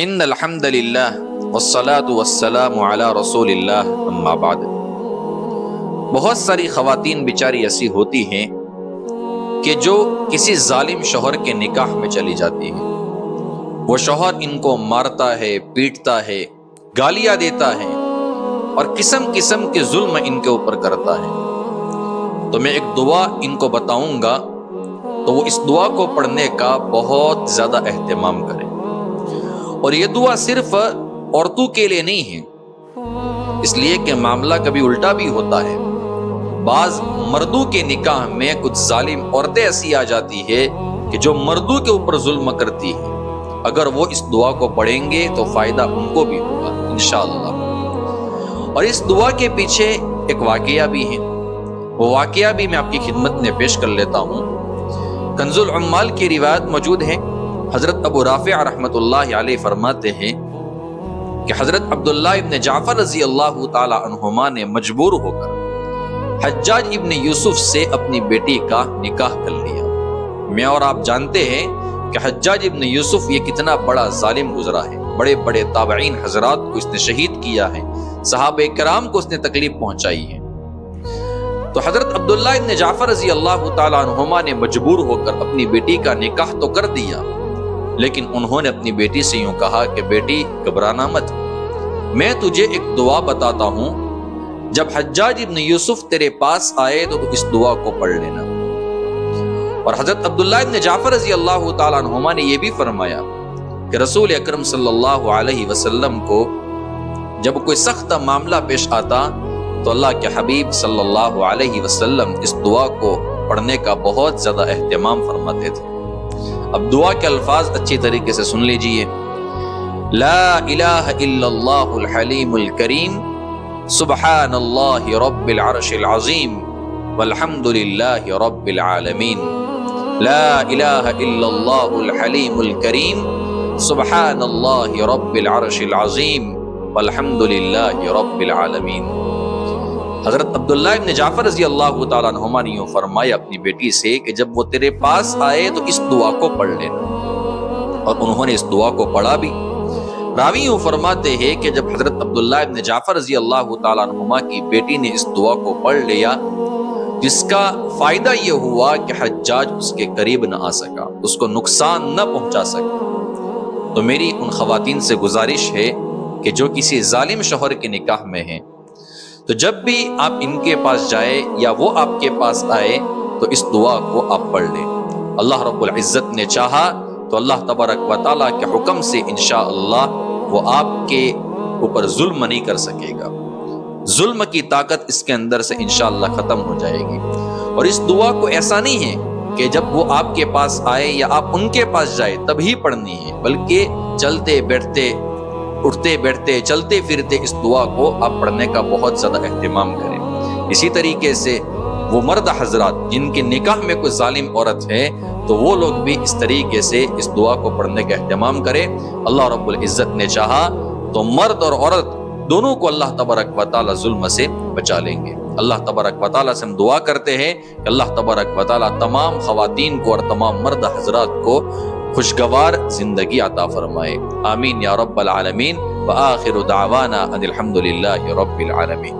ان الحمد للہ والصلاة والسلام علی رسول اللہ اما بعد۔ بہت ساری خواتین بیچاری ایسی ہوتی ہیں کہ جو کسی ظالم شوہر کے نکاح میں چلی جاتی ہیں۔ وہ شوہر ان کو مارتا ہے، پیٹتا ہے، گالیاں دیتا ہے اور قسم قسم کے ظلم ان کے اوپر کرتا ہے۔ تو میں ایک دعا ان کو بتاؤں گا، تو وہ اس دعا کو پڑھنے کا بہت زیادہ اہتمام کریں۔ اور یہ دعا صرف عورتوں کے لیے نہیں ہے، اس لیے کہ معاملہ کبھی الٹا بھی ہوتا ہے۔ بعض مردوں کے نکاح میں کچھ ظالم عورتیں ایسی آ جاتی ہے کہ جو مردوں کے اوپر ظلم کرتی ہیں۔ اگر وہ اس دعا کو پڑھیں گے تو فائدہ ان کو بھی ہوگا انشاءاللہ۔ اور اس دعا کے پیچھے ایک واقعہ بھی ہے، وہ واقعہ بھی میں آپ کی خدمت میں پیش کر لیتا ہوں۔ کنز العمال کی روایت موجود ہے، حضرت ابو رافع رحمۃ اللہ علیہ فرماتے ہیں کہ حضرت عبداللہ ابن جعفر رضی اللہ تعالی عنہما نے مجبور ہو کر حجاج ابن یوسف سے اپنی بیٹی کا نکاح کر لیا۔ میں اور آپ جانتے ہیں کہ حجاج ابن یوسف یہ کتنا بڑا ظالم گزرا ہے، بڑے بڑے تابعین حضرات کو اس نے شہید کیا ہے، صحابہ کرام کو اس نے تکلیف پہنچائی ہے۔ تو حضرت عبداللہ ابن جعفر رضی اللہ تعالی عنہما نے مجبور ہو کر اپنی بیٹی کا نکاح تو کر دیا، لیکن انہوں نے اپنی بیٹی سے یوں کہا کہ بیٹی گھبرانا مت، میں تجھے ایک دعا بتاتا ہوں، جب حجاج ابن یوسف تیرے پاس آئے تو اس دعا کو پڑھ لینا۔ اور حضرت عبداللہ ابن جعفر رضی اللہ تعالیٰ عنہما نے یہ بھی فرمایا کہ رسول اکرم صلی اللہ علیہ وسلم کو جب کوئی سخت معاملہ پیش آتا تو اللہ کے حبیب صلی اللہ علیہ وسلم اس دعا کو پڑھنے کا بہت زیادہ اہتمام فرماتے تھے۔ اب دعا کے الفاظ اچھی طریقے سے سن لیجئے۔ لا الہ الا اللہ الحلیم الکریم، سبحان اللہ رب العرش العظیم، والحمد للہ رب العالمین۔ لا الہ الا اللہ الحلیم الکریم، سبحان اللہ رب العرش العظیم، والحمد للہ رب العالمین۔ حضرت عبداللہ ابن جعفر رضی اللہ تعالیٰ عنہما نے یوں فرمایا اپنی بیٹی سے کہ جب وہ تیرے پاس آئے تو اس دعا کو پڑھ لینا، اور انہوں نے اس دعا کو پڑھا بھی۔ راوی یوں فرماتے ہیں کہ جب حضرت عبداللہ ابن جعفر رضی اللہ تعالیٰ عنہما کی بیٹی نے اس دعا کو پڑھ لیا، جس کا فائدہ یہ ہوا کہ حجاج اس کے قریب نہ آ سکا، اس کو نقصان نہ پہنچا سکا۔ تو میری ان خواتین سے گزارش ہے کہ جو کسی ظالم شوہر کے نکاح میں ہیں، تو جب بھی آپ ان کے پاس جائے یا وہ آپ کے پاس آئے تو اس دعا کو آپ پڑھ لیں۔ اللہ رب العزت نے چاہا تو اللہ تبارک و تعالیٰ کے حکم سے انشاءاللہ وہ آپ کے اوپر ظلم نہیں کر سکے گا، ظلم کی طاقت اس کے اندر سے انشاءاللہ ختم ہو جائے گی۔ اور اس دعا کو ایسا نہیں ہے کہ جب وہ آپ کے پاس آئے یا آپ ان کے پاس جائے تبھی پڑھنی ہے، بلکہ چلتے بیٹھتے، اٹھتے بیٹھتے، چلتے پھرتے اس دعا کو آپ پڑھنے کا بہت زیادہ اہتمام کریں۔ اسی طریقے سے وہ مرد حضرات جن کے نکاح میں کوئی ظالم عورت ہے تو وہ لوگ بھی اس طریقے سے اس دعا کو پڑھنے کا اہتمام کریں۔ اللہ رب العزت نے چاہا تو مرد اور عورت دونوں کو اللہ تبارک و تعالی ظلم سے بچا لیں گے۔ اللہ تبارک و تعالی سے ہم دعا کرتے ہیں کہ اللہ تبارک و تعالی تمام خواتین کو اور تمام مرد حضرات کو خوشگوار زندگی عطا فرمائے، آمین یا رب العالمین۔ وآخر دعوانا ان الحمد للہ رب العالمین۔